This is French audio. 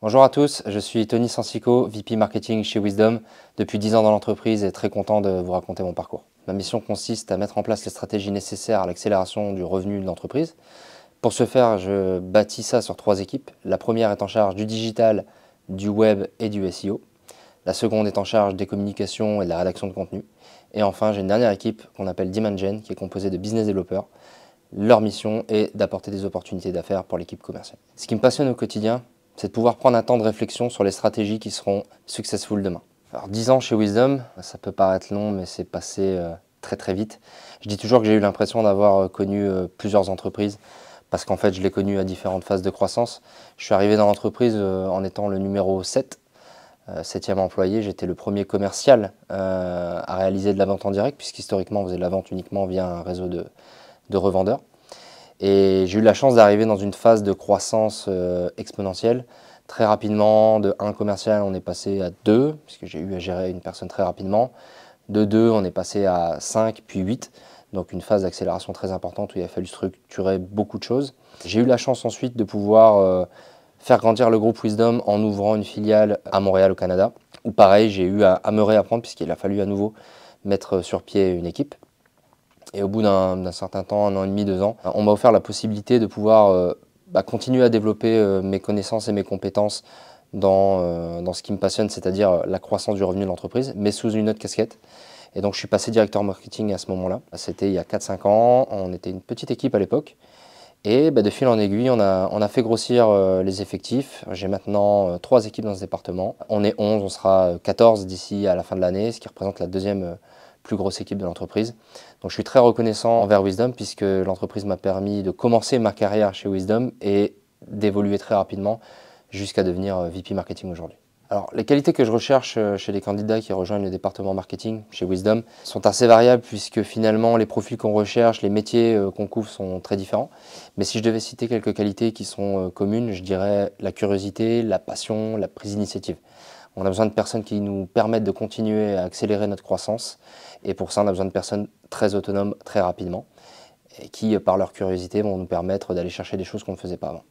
Bonjour à tous, je suis Tony Sansico, VP Marketing chez Wisdom, depuis 10 ans dans l'entreprise et très content de vous raconter mon parcours. Ma mission consiste à mettre en place les stratégies nécessaires à l'accélération du revenu de l'entreprise. Pour ce faire, je bâtis ça sur 3 équipes. La première est en charge du digital, du web et du SEO. La seconde est en charge des communications et de la rédaction de contenu. Et enfin, j'ai une dernière équipe qu'on appelle Demand Gen, qui est composée de business développeurs. Leur mission est d'apporter des opportunités d'affaires pour l'équipe commerciale. Ce qui me passionne au quotidien, c'est de pouvoir prendre un temps de réflexion sur les stratégies qui seront successful demain. Alors 10 ans chez Wisdom, ça peut paraître long, mais c'est passé très vite. Je dis toujours que j'ai eu l'impression d'avoir connu plusieurs entreprises, parce qu'en fait je l'ai connu à différentes phases de croissance. Je suis arrivé dans l'entreprise en étant le numéro 7, 7e employé. J'étais le premier commercial à réaliser de la vente en direct, puisqu'historiquement on faisait de la vente uniquement via un réseau de revendeurs. Et j'ai eu la chance d'arriver dans une phase de croissance exponentielle. Très rapidement, de 1 commercial, on est passé à 2, puisque j'ai eu à gérer une personne très rapidement. De 2, on est passé à 5, puis 8. Donc une phase d'accélération très importante où il a fallu structurer beaucoup de choses. J'ai eu la chance ensuite de pouvoir faire grandir le groupe Wisdom en ouvrant une filiale à Montréal au Canada, où pareil, j'ai eu à me réapprendre puisqu'il a fallu à nouveau mettre sur pied une équipe. Et au bout d'un certain temps, 1 an et demi, 2 ans, on m'a offert la possibilité de pouvoir continuer à développer mes connaissances et mes compétences dans ce qui me passionne, c'est-à-dire la croissance du revenu de l'entreprise, mais sous une autre casquette. Et donc je suis passé directeur marketing à ce moment-là. C'était il y a 4-5 ans, on était une petite équipe à l'époque. Et de fil en aiguille, on a fait grossir les effectifs. J'ai maintenant 3 équipes dans ce département. On est 11, on sera 14 d'ici à la fin de l'année, ce qui représente la deuxième plus grosse équipe de l'entreprise. Donc je suis très reconnaissant envers Wisdom puisque l'entreprise m'a permis de commencer ma carrière chez Wisdom et d'évoluer très rapidement jusqu'à devenir VP Marketing aujourd'hui. Alors, les qualités que je recherche chez les candidats qui rejoignent le département marketing chez Wisdom sont assez variables puisque finalement les profils qu'on recherche, les métiers qu'on couvre sont très différents. Mais si je devais citer quelques qualités qui sont communes, je dirais la curiosité, la passion, la prise d'initiative. On a besoin de personnes qui nous permettent de continuer à accélérer notre croissance et pour ça on a besoin de personnes très autonomes très rapidement et qui par leur curiosité vont nous permettre d'aller chercher des choses qu'on ne faisait pas avant.